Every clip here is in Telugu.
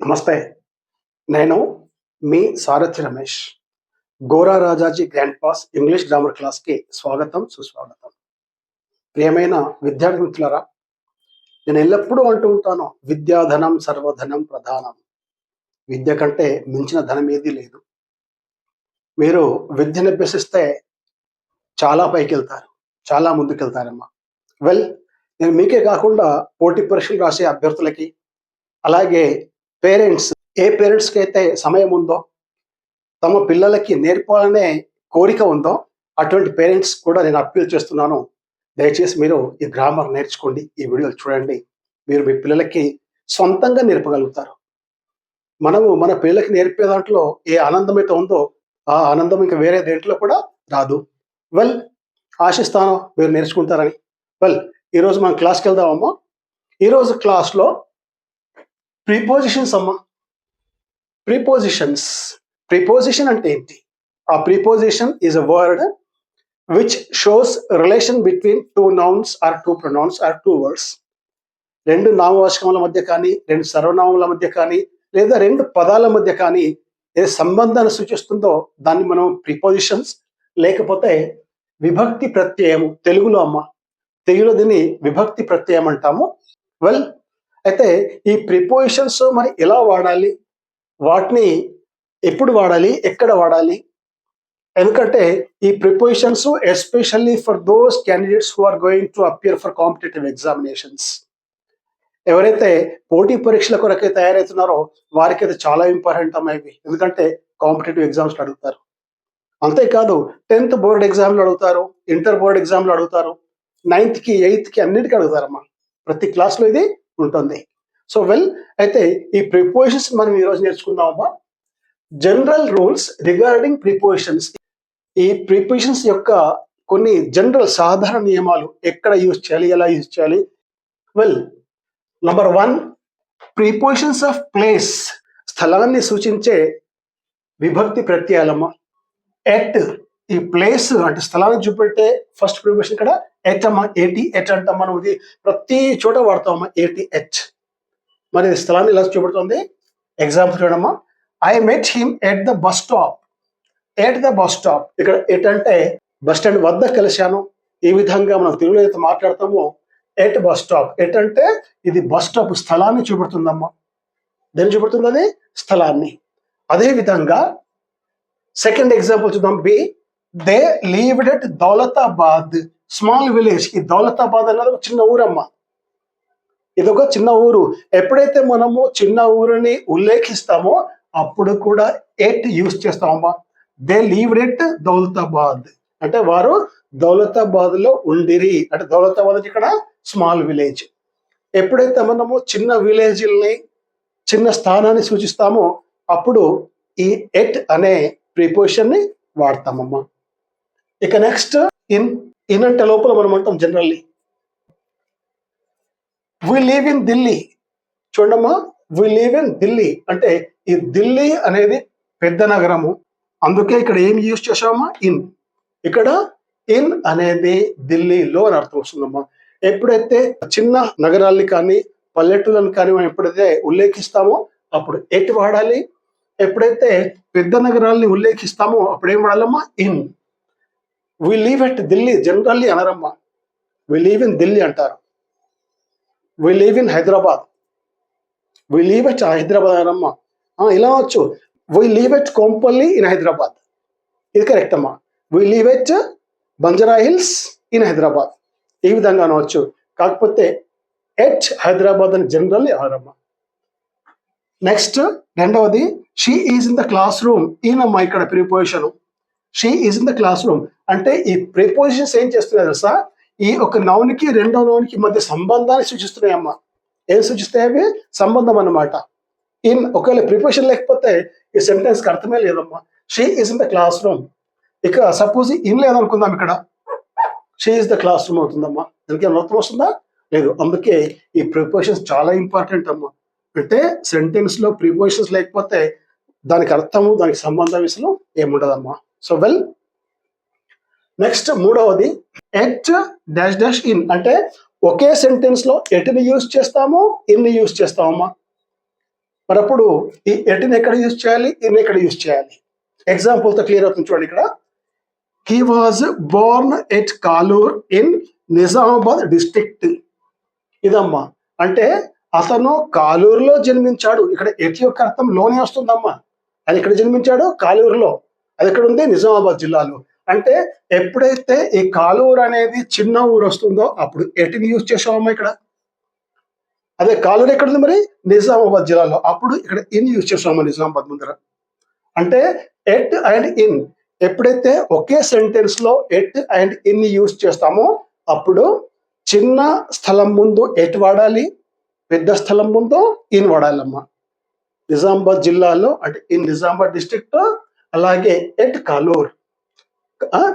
నమస్తే. నేను మీ సారథి Ramesh. Gora Rajaji grand pass English grammar క్లాస్‌కి స్వాగతం, సుస్వాగతం. ప్రియమైన విద్యార్థి మిత్రులారా, నేను ఎల్లప్పుడూ అంటూ ఉంటాను, విద్యాధనం సర్వధనం ప్రధానం. విద్య కంటే మించిన ధనం ఏదీ లేదు. మీరు విద్యను అభ్యసిస్తే చాలా పైకెళ్తారు. చాలా ముందుకెళ్తారమ్మా. వెల్, నేను మీకే కాకుండా పోటీ పరీక్షలు రాసే అభ్యర్థులకి, అలాగే పేరెంట్స్, ఏ పేరెంట్స్‌కి అయితే సమయం ఉందో, తమ పిల్లలకి నేర్పాలనే కోరిక ఉందో, అటువంటి పేరెంట్స్ కూడా నేను అప్పీల్ చేస్తున్నాను. దయచేసి మీరు ఈ గ్రామర్ నేర్చుకోండి. ఈ వీడియోలు చూడండి. మీరు మీ పిల్లలకి సొంతంగా నేర్పగలుగుతారు. మనము మన పిల్లలకి నేర్పే దాంట్లో ఏ ఆనందమైతే ఉందో, ఆ ఆనందం ఇంకా వేరే దేంట్లో కూడా రాదు. వెల్, ఆశిస్తాను మీరు నేర్చుకుంటారని. వెల్, ఈరోజు మనం క్లాస్‌కి వెళ్దామమ్మా. ఈరోజు క్లాస్‌లో ప్రిపోజిషన్స్ అమ్మా. ప్రిపోజిషన్స్. ప్రిపోజిషన్ అంటే ఏంటి? ఆ preposition is a word which shows relation between two nouns or two pronouns or two words. రెండు నామవాచకముల మధ్య కానీ, రెండు సర్వనామముల మధ్య కానీ, లేదా రెండు పదాల మధ్య కానీ ఏ సంబంధాన్ని సూచిస్తుందో దాన్ని మనం ప్రిపోజిషన్స్, లేకపోతే విభక్తి ప్రత్యయము. తెలుగులో అమ్మ, తెలుగులో దీన్ని విభక్తి ప్రత్యయం అంటాము. వెల్, అయితే ఈ ప్రిపోజిషన్స్ మరి ఎలా వాడాలి, వాటిని ఎప్పుడు వాడాలి, ఎక్కడ వాడాలి? ఎందుకంటే ఈ prepositions especially for those candidates who are going to appear for competitive examinations. ఎవరైతే పోటీ పరీక్షల కొరకే తయారవుతున్నారో వారికి అది చాలా ఇంపార్టెంట్ అమ్మా ఇవి. ఎందుకంటే కాంపిటేటివ్ ఎగ్జామ్స్ అడుగుతారు. అంతేకాదు 10th బోర్డ్ ఎగ్జామ్లు అడుగుతారు, ఇంటర్ బోర్డ్ ఎగ్జామ్లు అడుగుతారు, 9th కి 8th కి అన్నిటికీ అడుగుతారమ్మా. ప్రతి క్లాస్లో ఇది ఉంటుంది. సో వెల్, అయితే ఈ ప్రిపోజిషన్స్ మనం ఈరోజు నేర్చుకుందామమ్మా. General rules regarding prepositions. ఈ ప్రిపోజిషన్స్ యొక్క కొన్ని జనరల్ సాధారణ నియమాలు, ఎక్కడ యూజ్ చేయాలి, ఎలా యూజ్ చేయాలి. Well, number 1, prepositions of place. స్థలాన్ని సూచించే విభక్తి ప్రత్యయాలమ్మ. ఎట్, ఈ ప్లేస్ అంటే స్థలాన్ని చూపెట్టే ఫస్ట్ ప్రిపోజిషన్ ఇక్కడ ఎట్ అమ్మ. ఏటి ఎట్ అంటాం మనం. ఇది ప్రతి చోట వాడతామమ్మా, ఏటి ఎట్. మరి స్థలాన్ని ఎలా చూపెడుతుంది? ఎగ్జాంపుల్ చూడమ్మా. I met him at the bus stop. At the bus stop. ఇక్కడ ఎట్ అంటే బస్ స్టాండ్ వద్ద కలిశాను. ఈ విధంగా మనం తెలుగులో అయితే మాట్లాడతామో ఎట్ బస్ స్టాప్. ఎట్ అంటే ఇది బస్ స్టాప్, స్థలాన్ని చూపెడుతుందమ్మా. దేన్ని చూపెడుతుంది? అది స్థలాన్ని. అదే విధంగా సెకండ్ ఎగ్జాంపుల్ చూద్దాం. B, they lived at Daulatabad, small village. ఈ దౌలతాబాద్ అన్నది ఒక చిన్న ఊరమ్మా. ఇదొక చిన్న ఊరు. ఎప్పుడైతే మనము చిన్న ఊరిని ఉల్లేఖిస్తామో అప్పుడు కూడా ఎట్ యూజ్ చేస్తామమ్మా. దే లీవ్డ్ ఎట్ దౌలతాబాద్ అంటే వారు దౌలతాబాద్ లో ఉండిరి. అంటే దౌలతాబాద్ ఇక్కడ స్మాల్ విలేజ్. ఎప్పుడైతే మనము చిన్న విలేజ్ని, చిన్న స్థానాన్ని సూచిస్తామో అప్పుడు ఈ ఎట్ అనే ప్రిపోజిషన్ ని వాడతామమ్మా. ఇక నెక్స్ట్ ఇన్. ఇన్ అంటే లోపల మనం అంటాం generally. We live in Delhi. చూడమ్మా, వి లివ్ ఇన్ ఢిల్లీ అంటే ఈ ఢిల్లీ అనేది పెద్ద నగరము. అందుకే ఇక్కడ ఏం యూజ్ చేసామమ్మా? ఇన్. ఇక్కడ ఇన్ అనేది ఢిల్లీలో అని అర్థం వస్తుందమ్మా. ఎప్పుడైతే చిన్న నగరాల్ని కానీ పల్లెటూళ్ళని కానీ మనం ఎప్పుడైతే ఉల్లేఖిస్తామో అప్పుడు ఎట్ వాడాలి. ఎప్పుడైతే పెద్ద నగరాల్ని ఉల్లేఖిస్తామో అప్పుడు ఏం వాడాలమ్మా? In. We live at Delhi generally అనరమ్మా. వి లివ్ ఇన్ ఢిల్లీ అంటారు. We live in Hyderabad. We live at Hyderabad అనమ్మా. ఇలా వచ్చు. We live at Kompally in Hyderabad. ఇది కరెక్ట్ అమ్మా. We live at Banjara Hills in Hyderabad. ఈ విధంగా అనవచ్చు. కాకపోతే ఎట్ హైదరాబాద్ అని జనరల్లీ అనరమ్మా. నెక్స్ట్ రెండవది, she is in the class room. ఈయనమ్మా ఇక్కడ preposition. She is in the class room అంటే ఈ ప్రిపోజిషన్స్ ఏం చేస్తున్నాయి తెలుసా? ఈ ఒక నౌన్కి రెండో నౌన్కి మధ్య సంబంధాన్ని సూచిస్తున్నాయమ్మా. ఏం సూచిస్తాయి అవి? సంబంధం అన్నమాట. ఇన్ ఒకవేళ ప్రిపోజిషన్ లేకపోతే ఈ సెంటెన్స్కి అర్థమే లేదమ్మా. She is in the class room. ఇక సపోజ్ ఇన్ లేదనుకుందాం, ఇక్కడ she is the class room అవుతుందమ్మా. దానికి ఏమైనా అర్థం వస్తుందా? లేదు. అందుకే ఈ ప్రిపోజిషన్స్ చాలా ఇంపార్టెంట్ అమ్మా. అంటే సెంటెన్స్ లో ప్రిపోజిషన్స్ లేకపోతే దానికి అర్థము, దానికి సంబంధ విషయం ఏముండదమ్మా. సో వెల్, నెక్స్ట్ మూడవది, ఎట్ డాష్ డాష్ ఇన్ అంటే ఒకే సెంటెన్స్ లో ఎట్ని యూజ్ చేస్తాము, ఇన్ యూజ్ చేస్తామమ్మా. మరి అప్పుడు ఈ ఎట్ని ఎక్కడ యూజ్ చేయాలి, ఇన్ ఎక్కడ యూజ్ చేయాలి? ఎగ్జాంపుల్తో క్లియర్ అవుతుంది చూడండి. ఇక్కడ he was born at Kalur in Nizamabad district. ఇదమ్మా, అంటే అతను కాలూరులో జన్మించాడు. ఇక్కడ ఎట్ యొక్క అర్థం లోనే వస్తుందమ్మా. అది ఇక్కడ జన్మించాడు కాలూరులో, అది ఎక్కడ ఉంది? నిజామాబాద్ జిల్లాలో. అంటే ఎప్పుడైతే ఈ కాలూరు అనేది చిన్న ఊరు వస్తుందో అప్పుడు ఎట్ని యూజ్ చేసామమ్మా ఇక్కడ. అదే కాలూరు ఎక్కడుంది మరి? నిజామాబాద్ జిల్లాలో. అప్పుడు ఇక్కడ ఇన్ యూజ్ చేసామమ్మా నిజామాబాద్ ముందర. అంటే ఎట్ అండ్ ఇన్ ఎప్పుడైతే ఒకే సెంటెన్స్ లో ఎట్ అండ్ ఇన్ యూజ్ చేస్తామో అప్పుడు చిన్న స్థలం ముందు ఎట్ వాడాలి, పెద్ద స్థలం ముందు ఇన్ వాడాలమ్మా. నిజామాబాద్ జిల్లాలో అంటే ఇన్ నిజామాబాద్ డిస్ట్రిక్ట్, అలాగే ఎట్ కాలూర్,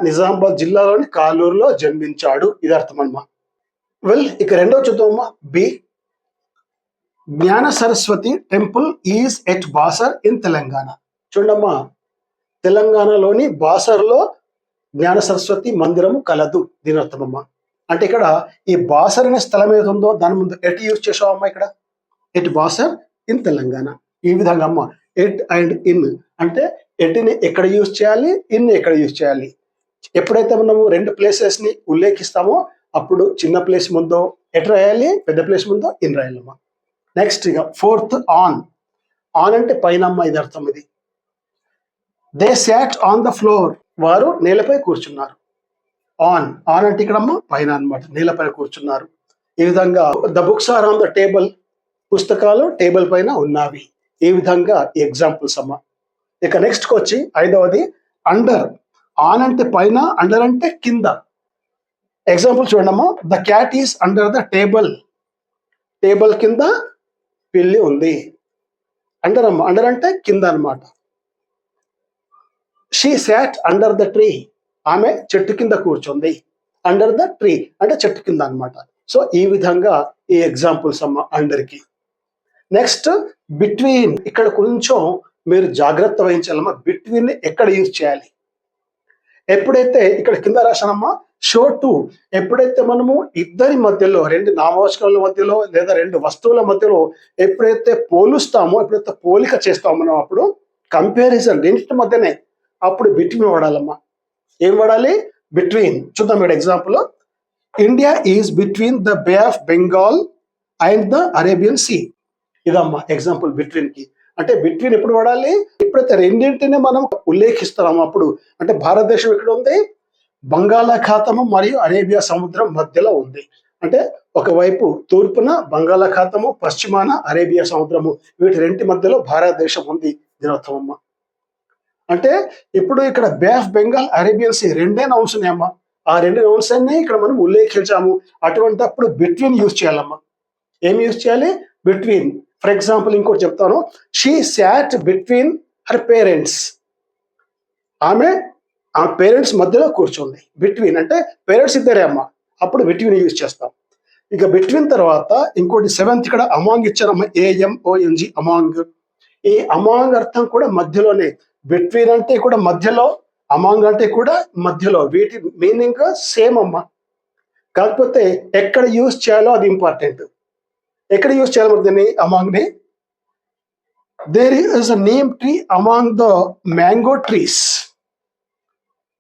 నిజామాబాద్ జిల్లాలోని కాలూరులో జన్మించాడు. ఇది అర్థం అమ్మా. వెల్, ఇక రెండో చూద్దామమ్మా. బి, జ్ఞాన Saraswati temple is at Basar in Telangana. చూడమ్మా, తెలంగాణలోని బాసర్లో జ్ఞాన సరస్వతి మందిరము కలదు. దీని అర్థమమ్మా. అంటే ఇక్కడ ఈ బాసర్ అనే స్థలం ఏది ఉందో దాని ముందు ఎట్ యూజ్ చేసావమ్మా. ఇక్కడ ఎట్ బాసర్ ఇన్ తెలంగాణ. ఈ విధంగా అమ్మ ఎట్ అండ్ ఇన్ అంటే ఎట్ని ఎక్కడ యూజ్ చేయాలి, ఇన్ ఎక్కడ యూజ్ చేయాలి. ఎప్పుడైతే మనము రెండు ప్లేసెస్ ని ఉల్లేఖిస్తామో అప్పుడు చిన్న ప్లేస్ ముందో ఎట్ రాయాలి, పెద్ద ప్లేస్ ముందో ఇన్ రాయాలమ్మా. నెక్స్ట్ ఇక ఫోర్త్, ఆన్. ఆన్ అంటే పైన అమ్మ, ఇది అర్థం. ఇది they sat on the floor, వారు నేలపై కూర్చున్నారు. ఆన్, ఆన్ అంటే ఇక్కడ అమ్మ పైన అనమాట, నేలపైన కూర్చున్నారు. ఈ విధంగా the books are on the table, పుస్తకాలు టేబుల్ పైన ఉన్నవి. ఈ విధంగా ఈ ఎగ్జాంపుల్స్ అమ్మ. ఇక నెక్స్ట్కి వచ్చి ఐదవది అండర్. ఆన్ అంటే పైన, అండర్ అంటే కింద. ఎగ్జాంపుల్ చూడండి అమ్మా. The cat is under the table, table కింద పిల్లి ఉంది. అండర్ అమ్మ, అండర్ అంటే కింద అనమాట. She sat under the tree, ఆమె చెట్టు కింద కూర్చుంది. అండర్ ద ట్రీ అంటే చెట్టు కింద అనమాట. సో ఈ విధంగా ఈ ఎగ్జాంపుల్స్ అమ్మ అండర్కి. Next between. ఇక్కడ కొంచెం మీరు జాగ్రత్త వహించాలమ్మా. బిట్వీన్ ఎక్కడ యూజ్ చేయాలి? ఎప్పుడైతే ఇక్కడ కింద రాశానమ్మా షో టు, ఎప్పుడైతే మనము ఇద్దరి మధ్యలో, రెండు నామవాచకాల మధ్యలో లేదా రెండు వస్తువుల మధ్యలో ఎప్పుడైతే పోలుస్తామో, ఎప్పుడైతే పోలిక చేస్తామో మనం, అప్పుడు కంపారిజన్ రెండింటి మధ్యనే, అప్పుడు బిట్వీన్ వాడాలమ్మా. ఏం వాడాలి? బిట్వీన్. చూద్దాం ఇక్కడ example. India is between the Bay of Bengal and the Arabian Sea. ఇదమ్మా ఎగ్జాంపుల్ బిట్వీన్ కి. అంటే బిట్వీన్ ఎప్పుడు వాడాలి? ఎప్పుడైతే రెండింటిని మనం ఉల్లేఖిస్తున్నాము అప్పుడు. అంటే భారతదేశం ఎక్కడ ఉంది? బంగాళాఖాతము మరియు అరేబియా సముద్రం మధ్యలో ఉంది. అంటే ఒకవైపు తూర్పున బంగాళాఖాతము, పశ్చిమాన అరేబియా సముద్రము, వీటి రెంటి మధ్యలో భారతదేశం ఉంది. దినోత్సవమ్మ. అంటే ఇప్పుడు ఇక్కడ బే ఆఫ్ బెంగాల్, అరేబియన్ సీ రెండే నౌన్స్ ఉన్నాయమ్మా. ఆ రెండు నౌన్స్ అన్ని ఇక్కడ మనం ఉల్లేఖించాము. అటువంటి అప్పుడు బిట్వీన్ యూజ్ చేయాలమ్మా. ఏం యూజ్ చేయాలి? బిట్వీన్. ఫర్ ఎగ్జాంపుల్ ఇంకోటి చెప్తాను. She sat between her parents, ఆమె ఆ పేరెంట్స్ మధ్యలో కూర్చుంది. బిట్వీన్ అంటే పేరెంట్స్ ఇద్దరే అమ్మ, అప్పుడు బిట్వీన్ యూజ్ చేస్తాం. ఇక బిట్వీన్ తర్వాత ఇంకోటి సెవెంత్ ఇక్కడ అమాంగ్ ఇచ్చారమ్మ. AMONG among. ఈ అమాంగ్ అర్థం కూడా మధ్యలోనే. బిట్వీన్ అంటే కూడా మధ్యలో, అమాంగ్ అంటే కూడా మధ్యలో. వీటి మీనింగ్ సేమ్ అమ్మ. కాకపోతే ఎక్కడ యూజ్ చేయాలో అది ఇంపార్టెంట్. ఎక్కడ యూజ్ చేయాలి దీన్ని? అమాంగ్ ని. There is a neem tree among the mango trees.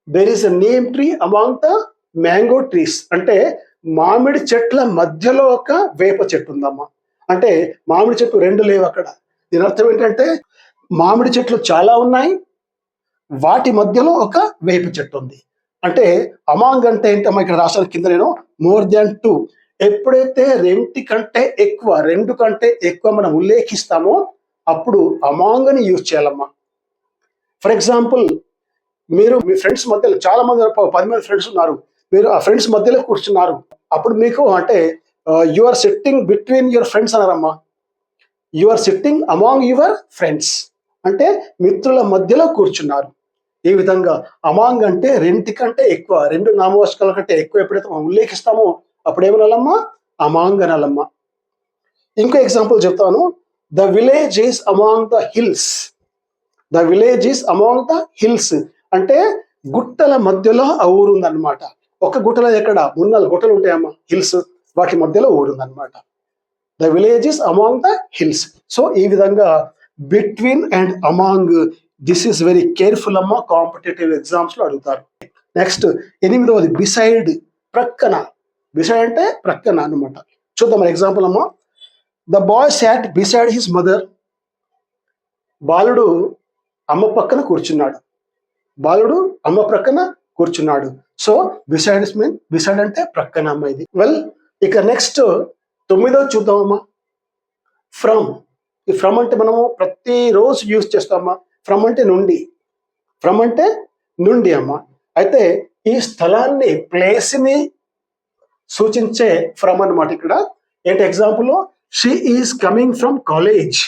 There is a neem tree among the mango trees అంటే మామిడి చెట్ల మధ్యలో ఒక వేప చెట్టు ఉందమ్మా. అంటే మామిడి చెట్టు రెండు లేవు అక్కడ. దీని అర్థం ఏంటంటే మామిడి చెట్లు చాలా ఉన్నాయి, వాటి మధ్యలో ఒక వేప చెట్టు ఉంది. అంటే అమాంగ్ అంటే ఏంటమ్మా? ఇక్కడ రాష్ట్రాల కింద నేను మోర్ దాన్ 2. ఎప్పుడైతే రెండు కంటే ఎక్కువ మనం ఉల్లేఖిస్తామో అప్పుడు అమాంగ్ అని యూజ్ చేయాలమ్మా. ఫర్ ఎగ్జాంపుల్, మీరు మీ ఫ్రెండ్స్ మధ్యలో, చాలా మంది 10 మంది ఫ్రెండ్స్ ఉన్నారు, మీరు ఆ ఫ్రెండ్స్ మధ్యలో కూర్చున్నారు. అప్పుడు మీకు అంటే you are sitting between your friends అన్నారమ్మా. You are sitting among your friends అంటే మిత్రుల మధ్యలో కూర్చున్నారు. ఈ విధంగా అమాంగ్ అంటే రెండు కంటే ఎక్కువ, రెండు నామవాచకాల కంటే ఎక్కువ ఎప్పుడైతే మనం ఉల్లేఖిస్తామో అప్పుడు ఏమనాలమ్మా? అమాంగ్ అనాలమ్మా. ఇంకో ఎగ్జాంపుల్ చెప్తాను. The village is among the hills. The village is among the hills అంటే గుట్టల మధ్యలో ఆ ఊరు ఉందన్నమాట. ఒక గుట్టలో ఎక్కడ 3-4 గుట్టలు ఉంటాయమ్మా హిల్స్, వాటి మధ్యలో ఊరు ఉందన్నమాట. The villages among the hills. So ఈ విధంగా between and among, this is very careful అమ్మా, కాంపిటేటివ్ ఎగ్జామ్స్ లో అడుగుతారు. నెక్స్ట్ 8వది బిసైడ్, ప్రక్కన. బిసైడ్ అంటే ప్రక్కన అనమాట. చూద్దాం మన ఎగ్జాంపుల్ అమ్మా. The boy sat beside his mother. బాలుడు అమ్మ పక్కన కూర్చున్నాడు. బాలుడు అమ్మ ప్రక్కన కూర్చున్నాడు. సో బిసైడ్స్ మీన్, బిసైడ్ అంటే ప్రక్కన అమ్మ ఇది. వెల్, ఇక నెక్స్ట్ 9వ చూద్దామమ్మా. ఫ్రమ్. ఈ ఫ్రమ్ అంటే మనము ప్రతిరోజు యూజ్ చేస్తామమ్మా. ఫ్రమ్ అంటే నుండి, ఫ్రమ్ అంటే నుండి అమ్మ. అయితే ఈ స్థలాన్ని, ప్లేస్ని సూచించే ఫ్రమ్ అన్నమాట. ఇక్కడ ఏంటి example, she is coming from college.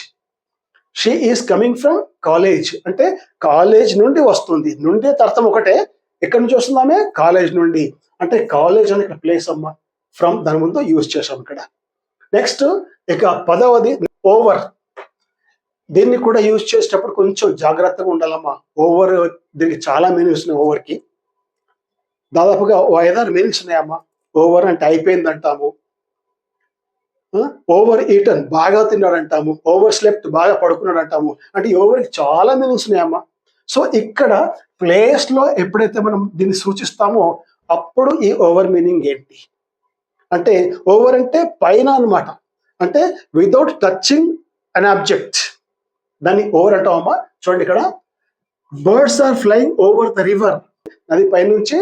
She is coming from college అంటే కాలేజ్ నుండి వస్తుంది. నుండి అర్థం ఒకటే, ఎక్కడి నుంచి వస్తుందామే, కాలేజ్ నుండి. అంటే కాలేజ్ అనే ఇక్కడ ప్లేస్ అమ్మ. ఫ్రమ్ దాని ముందు యూజ్ చేసాం ఇక్కడ. నెక్స్ట్ ఇక 10వది ఓవర్. దీన్ని కూడా యూజ్ చేసేటప్పుడు కొంచెం జాగ్రత్తగా ఉండాలమ్మా. ఓవర్, దీనికి చాలా మీనింగ్స్ ఉన్నాయి. ఓవర్కి దాదాపుగా 5-6 మీనింగ్స్ ఉన్నాయమ్మా. ఓవర్ అంటే అయిపోయింది అంటాము, ఓవర్ ఈటన్ బాగా తిన్నాడు అంటాము, ఓవర్ స్లెప్ట్ బాగా పడుకున్నాడు అంటాము. అంటే ఓవర్కి చాలా మీనింగ్స్ ఉన్నాయమ్మా. సో ఇక్కడ ప్లేస్ లో ఎప్పుడైతే మనం దీన్ని సూచిస్తామో అప్పుడు ఈ ఓవర్ మీనింగ్ ఏంటి అంటే, ఓవర్ అంటే పైన అనమాట. అంటే వితౌట్ టచింగ్ అన్ ఆబ్జెక్ట్, దాన్ని ఓవర్ అంటామమ్మా. చూడండి ఇక్కడ, birds are flying over the river. నది పైనుంచి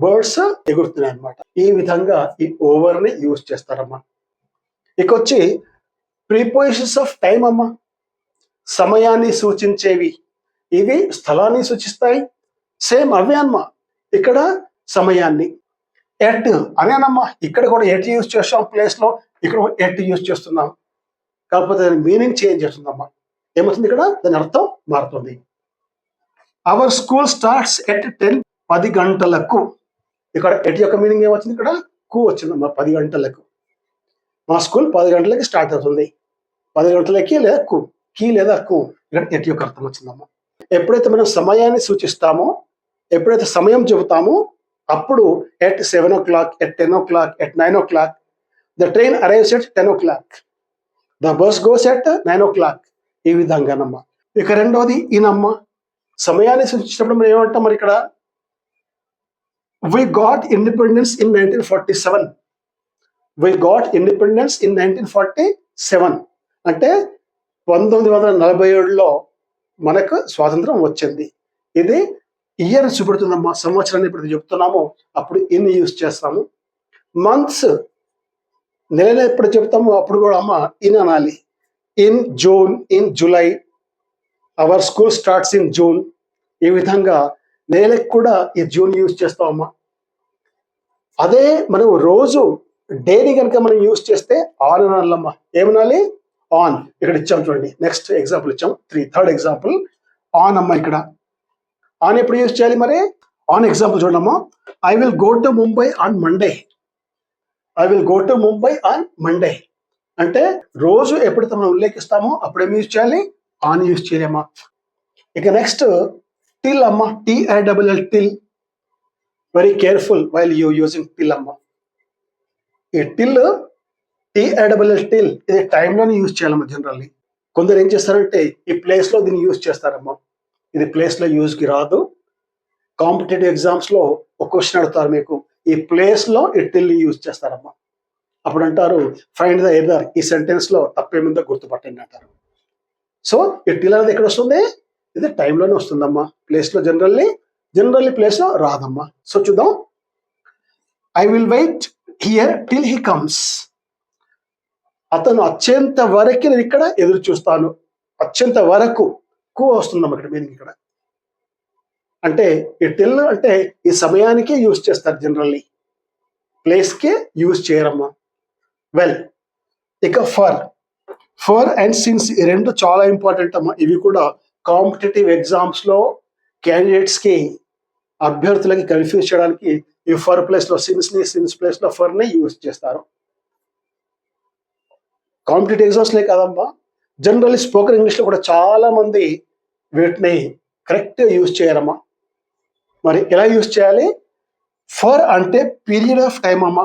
బర్డ్స్ ఎగురుతున్నాయి అనమాట. ఈ విధంగా ఈ ఓవర్ ని యూజ్ చేస్తారమ్మా. ఇక వచ్చి ప్రిపోజిషన్స్ ఆఫ్ టైం అమ్మా. సమయాన్ని సూచించేవి. ఇవి స్థలాన్ని సూచిస్తాయి. సేమ్ అవే అమ్మా. ఇక్కడ సమయాన్ని ఎట్ అనేనమ్మా. ఇక్కడ కూడా ఎట్ యూజ్ చేస్తాం ప్లేస్ లో, ఇక్కడ ఎట్ యూజ్ చేస్తున్నాం. కాకపోతే దాని మీనింగ్ చేంజ్ చేస్తుందమ్మా. ఏమవుతుంది ఇక్కడ, దాని అర్థం మారుతుంది. అవర్ స్కూల్ స్టార్ట్స్ ఎట్ 10, 10 గంటలకు. ఇక్కడ ఎట్ యొక్క మీనింగ్ ఏమొచ్చింది, ఇక్కడ కు వచ్చిందమ్మా. 10 గంటలకు మా స్కూల్ 10 గంటలకి స్టార్ట్ అవుతుంది. 10 గంటలకి లేదా కు, కీ లేదా కు, ఇక్కడ ఎట్ యొక్క అర్థం వచ్చిందమ్మా. ఎప్పుడైతే మనం సమయాన్ని సూచిస్తామో, ఎప్పుడైతే సమయం చెబుతామో అప్పుడు at 7 o'clock, at 10 o'clock, at 9 o'clock. The train arrives at 10 o'clock. The bus goes at 9 o'clock. ఈ విధంగానమ్మా. ఇక 2వది ఈనమ్మ. సమయాన్ని సూచించినప్పుడు మనం ఏమంటాం మరి ఇక్కడ, we got independence in 1947. We got independence in 1947 అంటే 1947లో మనకు స్వాతంత్రం వచ్చింది. ఇది ఇయర్ చూపెడుతుందమ్మా. సంవత్సరాన్ని ఇప్పుడు చెప్తున్నాము అప్పుడు ఇన్ యూజ్ చేస్తాము. మంత్స్, నెలలో ఎప్పుడు చెప్తాము అప్పుడు కూడా అమ్మ ఇన్ అనాలి. In June, in July, our school starts in June. ఈ విధంగా నెలకు కూడా ఈ జూన్ యూజ్ చేస్తామమ్మా. అదే మనం రోజు డైలీ కనుక మనం యూజ్ చేస్తే ఆన్ అనాలమ్మా. ఏమనాలి, ఆన్. ఇక్కడ ఇచ్చాం చూడండి. నెక్స్ట్ ఎగ్జాంపుల్ ఇచ్చాం, థర్డ్ ఎగ్జాంపుల్ ఆన్ అమ్మా. ఇక్కడ ఆన్ ఎప్పుడు యూజ్ చేయాలి మరి, ఆన్ ఎగ్జాంపుల్ చూడమ్మా. I will go to Mumbai on Monday. I will go to Mumbai on Monday అంటే రోజు ఎప్పుడైతే మనం ఉల్లేఖిస్తామో అప్పుడేం యూజ్ చేయాలి, ఆన్ యూజ్ చేయాలమ్మా. ఇక నెక్స్ట్ టిల్ అమ్మా. TILL, till. Very careful while you using till అమ్మా. ఈ టిల్, TILL, టిల్, ఇది టైంలోనే యూజ్ చేయాలమ్మా. జనరల్లీ కొందరు ఏం చేస్తారంటే ఈ ప్లేస్ లో దీన్ని యూజ్ చేస్తారమ్మా. ఇది ప్లేస్ లో యూజ్కి రాదు. కాంపిటేటివ్ ఎగ్జామ్స్ లో ఒక క్వశ్చన్ అడుగుతారు మీకు, ఈ ప్లేస్ లో ఈ టిల్ యూజ్ చేస్తారమ్మా. అప్పుడు అంటారు ఫైండ్ ద ఎర్రర్. ఈ సెంటెన్స్ లో తప్పేముందో గుర్తుపట్టండి అంటారు. సో ఈ టిల్ అనేది ఎక్కడ వస్తుంది, ఇది టైంలోనే వస్తుందమ్మా. ప్లేస్ లో జనరల్లీ ప్లేస్ లో రాదమ్మా. సో చూద్దాం. I will wait here till he comes. అతను వచ్చేంత వరకు నేను ఇక్కడ ఎదురు చూస్తాను. వచ్చేంత వరకు కు వస్తుందమ్మా ఇక్కడ మీనింగ్. ఇక్కడ అంటే ఈ టిల్ అంటే ఈ సమయానికే యూజ్ చేస్తారు జనరల్లీ, ప్లేస్కే యూజ్ చేయరమ్మా. వెల్, ఇక ఫర్ అండ్ సిన్స్, ఈ రెండు చాలా ఇంపార్టెంట్ అమ్మా. ఇవి కూడా కాంపిటేటివ్ ఎగ్జామ్స్ లో క్యాండిడేట్స్ కి, అభ్యర్థులకి కన్ఫ్యూజ్ చేయడానికి ఈ ఫర్ ప్లేస్ లో సిన్స్ ప్లేస్ లో ఫర్ ని యూజ్ చేస్తారు. కాంపిటేటివ్ ఎగ్జామ్స్ లే కాదమ్మా, జనరల్లీ స్పోకెన్ ఇంగ్లీష్ లో కూడా చాలా మంది వీటిని కరెక్ట్ యూజ్ చేయరమ్మా. మరి ఎలా యూజ్ చేయాలి, ఫర్ అంటే పీరియడ్ ఆఫ్ టైం అమ్మా.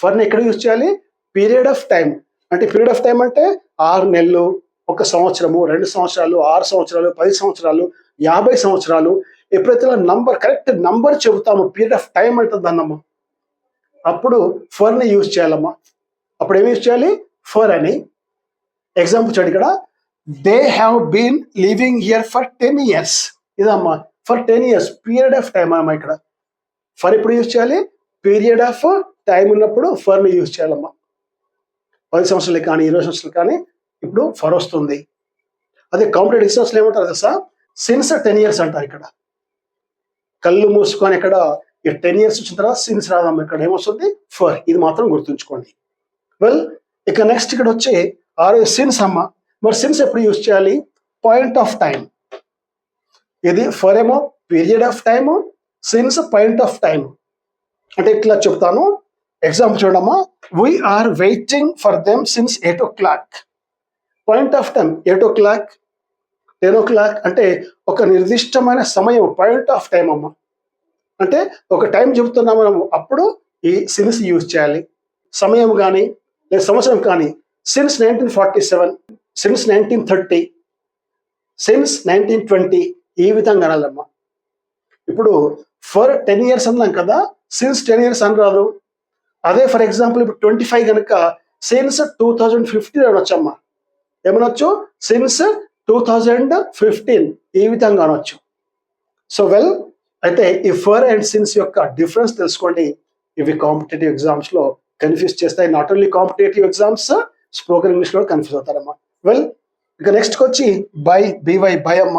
ఫర్ని ఎక్కడ యూజ్ చేయాలి, పీరియడ్ ఆఫ్ టైం అంటే పీరియడ్ ఆఫ్ టైం అంటే 6 నెలలు, 1 సంవత్సరము, 2 సంవత్సరాలు, 6 సంవత్సరాలు, 10 సంవత్సరాలు, 50 సంవత్సరాలు. ఎప్పుడైతే నంబర్ కరెక్ట్ నంబర్ చెబుతామో పీరియడ్ ఆఫ్ టైం అంటుంది అన్నమ్మ, అప్పుడు ఫర్ని యూజ్ చేయాలమ్మా. అప్పుడు ఏమి యూజ్ చేయాలి? ఫర్ అని. ఎగ్జాంపుల్ చూడండి ఇక్కడ, they have been living here for 10 years. ఇదమ్మా for 10 years period of time అమ్మా. ఇక్కడ ఫర్ ఎప్పుడు యూజ్ చేయాలి? పీరియడ్ ఆఫ్ టైం ఉన్నప్పుడు ఫర్ని యూజ్ చేయాలమ్మా. 10 సంవత్సరాలు కానీ 20 సంవత్సరాలు కానీ ఇప్పుడు ఫర్ వస్తుంది. అదే కాంపిటేటివ్ ఎగ్జామ్స్లో ఏమంటారు తెలుసా? సిన్స్ 10 years అంటారు. ఇక్కడ కళ్ళు మూసుకొని ఇక్కడ 10 years వచ్చిన తర్వాత సిన్స్ రాదమ్మా, ఇక్కడ ఏమొస్తుంది? ఫర్. ఇది మాత్రం గుర్తుంచుకోండి. వెల్, ఇక నెక్స్ట్ ఇక్కడ వచ్చి సిన్స్ అమ్మ. మరి సిన్స్ ఎప్పుడు యూజ్ చేయాలి? Point of time. ఇది ఫర్ ఏమో period of time, since point of time. అంటే ఇట్లా చెప్తాను. ఎగ్జాంపుల్ చూడమ్మా, we are waiting for them since 8 o'clock. Point of time 8 o'clock, 10 o'clock అంటే ఒక నిర్దిష్టమైన సమయం, పాయింట్ ఆఫ్ టైం అమ్మ. అంటే ఒక టైం చెబుతున్నాం మనము, అప్పుడు ఈ సిన్స్ యూజ్ చేయాలి. సమయం కానీ లేదా సంవత్సరం కానీ, సిన్స్ 1947, సిన్స్ 1930, సిన్స్ 1920 ఈ విధంగా అనాలమ్మా. ఇప్పుడు ఫర్ 10 years అన్నాం కదా, సిన్స్ 10 years అని రాదు. అదే ఫర్ ఎగ్జాంపుల్ ఇప్పుడు 25 కనుక సిన్స్ 2015 అనొచ్చమ్మా. ఏమనొచ్చు? సిన్స్ 2015 ఈ విధంగా అనొచ్చు. సో వెల్, అయితే ఈ ఫర్ అండ్ సిన్స్ యొక్క డిఫరెన్స్ తెలుసుకోండి. ఇవి కాంపిటేటివ్ ఎగ్జామ్స్లో కన్ఫ్యూజ్ చేస్తాయి. Not only competitive exams, spoken ఇంగ్లీష్లో కూడా కన్ఫ్యూజ్ అవుతారమ్మా. వెల్, ఇక నెక్స్ట్కి వచ్చి బై, బీవై, బై అమ్మ.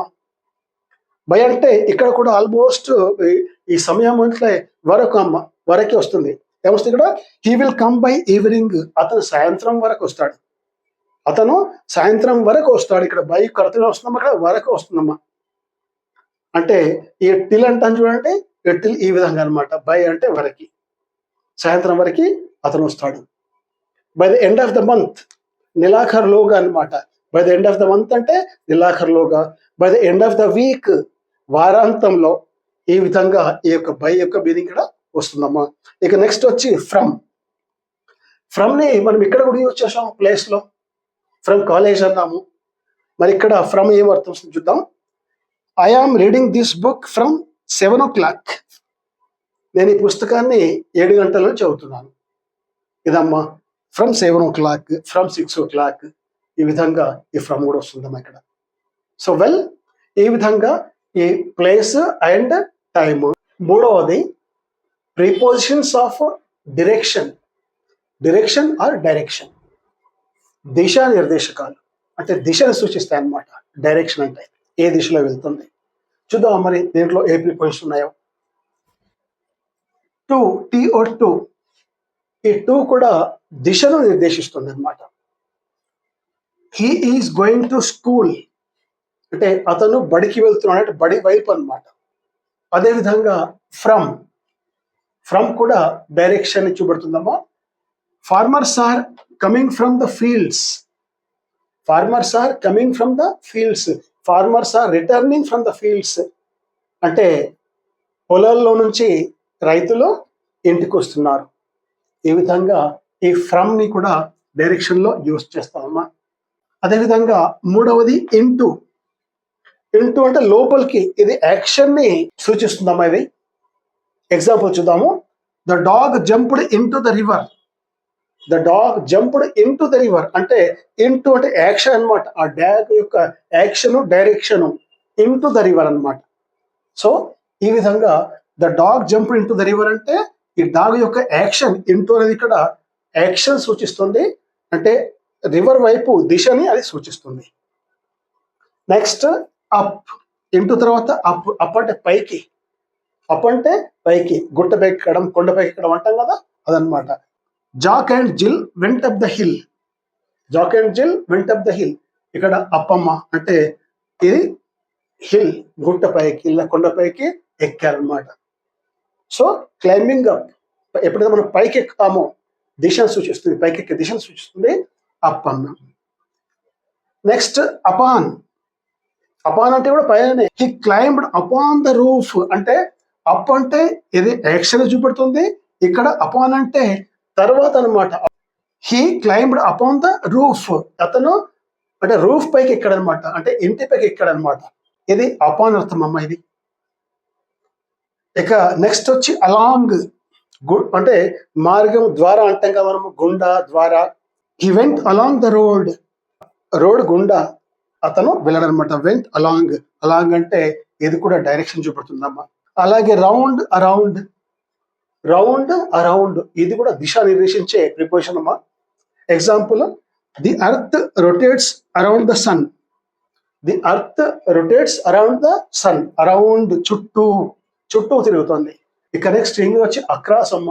బై అంటే ఇక్కడ కూడా ఆల్మోస్ట్ ఈ సమయం వరకు అమ్మ, వరకే వస్తుంది. ఏమొస్తుంది ఇక్కడ? He will come by evening. అతను సాయంత్రం వరకు వస్తాడు. అతను సాయంత్రం వరకు వస్తాడు. ఇక్కడ బై కరెక్ట్గా వస్తుందమ్మా, ఇక్కడ వరకు వస్తుందమ్మా. అంటే ఈ టిల్ అంటాను చూడండి, టిల్ ఈ విధంగా అనమాట. బై అంటే వరకి, సాయంత్రం వరకు అతను వస్తాడు. By the end of the month, నెలాఖరులోగా అనమాట. By the end of the month అంటే నెలాఖరులోగా. By the end of the week, వారాంతంలో. ఈ విధంగా ఈ యొక్క బై యొక్క మీనింగ్ ఇక్కడ వస్తుందమ్మా. ఇక నెక్స్ట్ వచ్చి ఫ్రమ్. ఫ్రమ్ని మనం ఇక్కడ కూడా యూజ్ చేసాం ప్లేస్లో. ఫ్రమ్ కాలేజ్ అన్నాము. మరి ఇక్కడ ఫ్రమ్ ఏం అర్థం వస్తుంది చూద్దాం. I am reading this book from 7 o'clock. నేను ఈ పుస్తకాన్ని 7 గంటల నుంచి చదువుతున్నాను. ఇదమ్మా ఫ్రమ్ 7 o'clock, ఫ్రమ్ 6 o'clock. ఈ విధంగా ఈ ఫ్రమ్ కూడా వస్తుందమ్మా ఇక్కడ. సో వెల్, ఈ విధంగా ఈ ప్లేస్ అండ్ టైమ్. మూడవది prepositions of direction. Direction or direction, దిశా నిర్దేశకాలు. అంటే దిశను సూచిస్తాయి అన్నమాట. డైరెక్షన్ అంటే ఏ దిశలో వెళ్తుంది. చూద్దాం మరి దీంట్లో ఏ ప్రిపోజిషన్ ఉన్నాయో. To, T O to. ఈ టు కూడా దిశను నిర్దేశిస్తుంది అన్నమాట. He is going to school అంటే అతను బడికి వెళ్తున్నాడు, అంటే బడి వైపు అన్నమాట. అదేవిధంగా ఫ్రమ్, ఫ్రమ్ కూడా డైరెక్షన్ చూపెడుతుందమ్మా. Farmers are coming from the fields. Farmers are coming from the fields. Farmers are returning from the fields అంటే పొలాల్లో నుంచి రైతులు ఇంటికి వస్తున్నారు. ఈ విధంగా ఈ ఫ్రమ్ని కూడా డైరెక్షన్లో యూజ్ చేస్తామమ్మా. అదేవిధంగా మూడవది ఇంటూ. ఇంటూ అంటే లోపలికి, ఇది యాక్షన్ని సూచిస్తుందమ్మా. ఇది ఎగ్జాంపుల్ చూద్దాము. The dog jumped into the river. The dog jumped into the river అంటే ఇంటూ అంటే యాక్షన్ అనమాట. ఆ డాగ్ యొక్క action, direction into the river అనమాట. సో ఈ విధంగా the dog jumped into the river అంటే ఈ డాగ్ యొక్క యాక్షన్. ఇంటూ అనేది ఇక్కడ యాక్షన్ సూచిస్తుంది, అంటే రివర్ వైపు దిశని అది సూచిస్తుంది. Next up. ఇంటూ తర్వాత అప్. అప్ అంటే పైకి. అప్ అంటే పైకి, గుట్ట పైకి ఎక్కడం, కొండ పైకి ఎక్కడం అంటాం కదా, అదనమాట. జాక్ అండ్ జిల్ went up the hill. Jack and జిల్ వెంట్ అప్ ద హిల్. ఇక్కడ అప్పమ్మ అంటే ఇది హిల్, గుట్ట పైకి ఇలా కొండ పైకి ఎక్కారనమాట. సో క్లైంబింగ్ అప్, ఎప్పుడైతే మనం పైకి ఎక్కుతామో దిశను సూచిస్తుంది, పైకి ఎక్కే దిశను సూచిస్తుంది అప్ అన్న. Next upon. అపాన్ అంటే కూడా పైన. He climbed upon the roof అంటే అప్ అంటే ఇది యాక్షన్ చూపెడుతుంది. ఇక్కడ అపాన్ అంటే తర్వాత అనమాట. He climbed upon the roof. అతను అంటే రూఫ్ పైకి ఎక్కాడనమాట, అంటే ఇంటి పైకి ఎక్కాడనమాట. ఇది అపాన్ అర్థం అమ్మ ఇది. ఇక నెక్స్ట్ వచ్చి అలాంగ్, అంటే మార్గం ద్వారా అంటాం కదా మనము, గుండా ద్వారా. He went along the road, road గుండా అతను వెళ్ళడనమాట. వెంట్ అలాంగ్, అలాంగ్ అంటే ఇది కూడా డైరెక్షన్ చూపెడుతుందమ్మా. అలాగే రౌండ్ అరౌండ్, రౌండ్ అరౌండ్ ఇది కూడా దిశ నిర్దేశించే ప్రిపోజిషన్ అమ్మా. Example, the earth rotates around the sun. The earth rotates around the sun, around చుట్టూ, చుట్టూ తిరుగుతుంది. ఇక నెక్స్ట్ ఇంగ్లీష్ వచ్చి అక్రాస్ అమ్మ.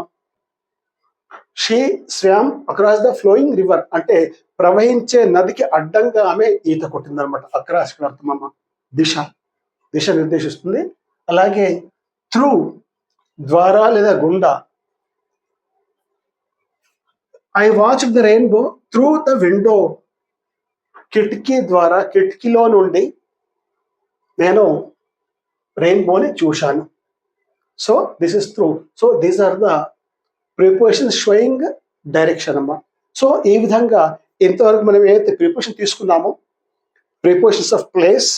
She swam across the flowing river, అంటే ప్రవహించే నదికి అడ్డంగా ఆమె ఈత కొట్టిందనమాట. అక్రాస్ అర్థం అమ్మ దిశ, దిశ నిర్దేశిస్తుంది. అలాగే త్రూ ద్వారా లేదా గుండా. I watch the rainbow through the window. కిటికీ ద్వారా, కిటికీలో నుండి నేను రెయిన్బోని చూశాను. So this is through. So these are the prepositions showing direction అమ్మా. సో ఈ విధంగా ఇంతవరకు మనం ఏదైతే ప్రిపోజిషన్ తీసుకున్నామో, prepositions of place,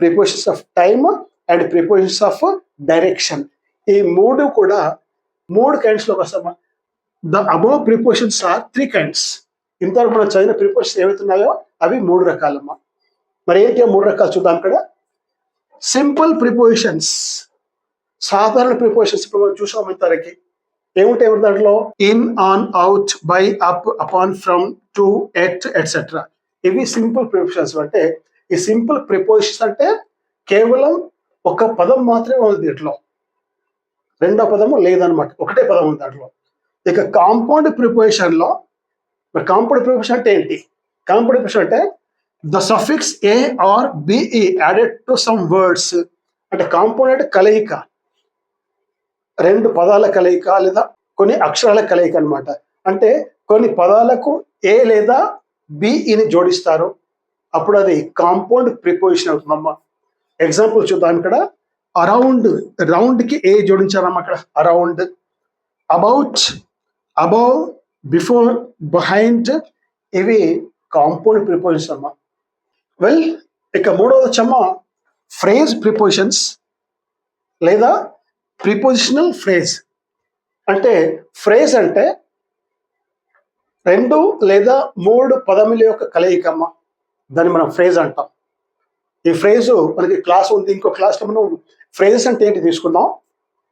prepositions of time and prepositions of direction, ఈ మూడు కూడా 3 కైండ్స్లోకి వస్తామా. The above prepositions are 3 kinds. ఇంతవరకు మనం చదివిన ప్రిపోజిషన్స్ ఏవైతున్నాయో అవి 3 రకాలమ్మా. మరి ఏంటి 3 రకాలు చూద్దాం. ఇక్కడ సింపుల్ ప్రిపోజిషన్స్, సాధారణ ప్రిపోజిషన్స్ ఇప్పుడు మనం చూసాం ఇంతవరకు. ఏముంటాయి దాంట్లో? In, on, out, by, up, upon, from, to, at, etcetera. ఇవి సింపుల్ ప్రిపోజిషన్స్. అంటే ఈ సింపుల్ ప్రిపోజిషన్స్ అంటే కేవలం ఒక పదం మాత్రమే ఉంది దీంట్లో, రెండో పదము లేదనమాట, ఒకటే పదం ఉంది దాంట్లో. ఇక కాంపౌండ్ ప్రిపోజిషన్ లో, మరి కాంపౌండ్ ప్రిపోజిషన్ అంటే ఏంటి? కాంపౌండ్ ప్రిపోజిషన్ అంటే the suffix a are be added to some words. అంటే కాంపౌండ్ అంటే కలయిక, 2 పదాల కలయిక లేదా కొన్ని అక్షరాల కలయిక అనమాట. అంటే కొన్ని పదాలకు ఏ లేదా బిఈని జోడిస్తారు, అప్పుడు అది కాంపౌండ్ ప్రిపోజిషన్ అవుతుందమ్మా. ఎగ్జాంపుల్ చూద్దాం. ఇక్కడ అరౌండ్, రౌండ్ కి ఏ జోడించారమ్మా అక్కడ, around. About, above, before, behind, ఇవి కాంపౌండ్ ప్రిపోజిషన్స్ అమ్మా. వెల్, ఇక మూడవది వచ్చమ్మా ఫ్రేజ్ ప్రిపోజిషన్స్ లేదా ప్రిపోజిషనల్ ఫ్రేజ్. అంటే ఫ్రేజ్ అంటే 2 లేదా 3 పదముల యొక్క కలయికమ్మ, దాన్ని మనం ఫ్రేజ్ అంటాం. ఈ ఫ్రేజు మనకి క్లాస్ ఉంది, ఇంకో క్లాస్లో మనం ఫ్రేజెస్ అంటే ఏంటి తీసుకుందాం.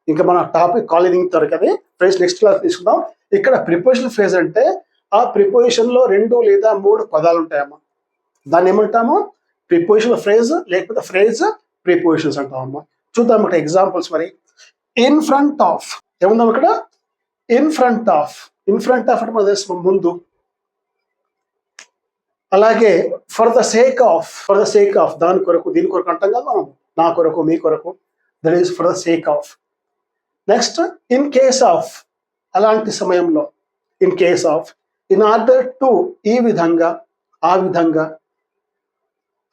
ఇంకా మన టాపిక్ కాలేజింగ్ తరగతి ఫ్రేజ్ నెక్స్ట్ క్లాస్ తీసుకుందాం. ఇక్కడ ప్రిపోజిషనల్ ఫ్రేజ్ అంటే ఆ ప్రిపోజిషన్ లో 2 లేదా 3 పదాలు ఉంటాయమ్మా, దాన్ని ఏమంటాము? ప్రిపోజిషనల్ ఫ్రేజ్ లేకపోతే ఫ్రేజ్ ప్రిపోజిషన్స్ అంటామమ్మా. చూద్దాం ఇక్కడ ఎగ్జాంపుల్స్. మరి ఇన్ ఫ్రంట్ ఆఫ్ ఏముందాం ఇక్కడ? In front of, in front of అంటే మన దేశం ముందు. అలాగే for the sake of, for the sake of దాని కొరకు, దీని కొరకు అంటాం కదా మనం, నా కొరకు, మీ కొరకు, that is for the sake of. Next in case of, అలాంటి సమయంలో, in case of. In order to, ఈ విధంగా, ఆ విధంగా,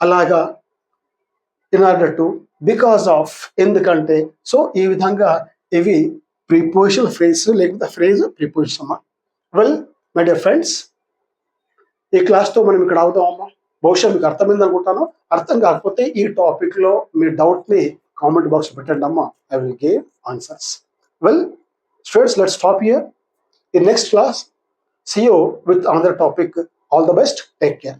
అలాగా. In order to, because of, ఎందుకంటే. సో ఈ విధంగా ఇవి ప్రిపోజిషనల్ ఫ్రేజ్ లేకపోతే ఫ్రేజ్ ప్రిపోజిషన్ అమ్మా. వెల్ మై డియర్ ఫ్రెండ్స్, ఈ క్లాస్తో మనం ఇక్కడ అవుతామమ్మా. బహుశా మీకు అర్థమైంది అనుకుంటాను. అర్థం కాకపోతే ఈ టాపిక్లో మీ డౌట్ని కామెంట్ బాక్స్ పెట్టండి అమ్మా. I will give answers. Well, students, let's stop here. In next class, see you with another topic. All the best. Take care.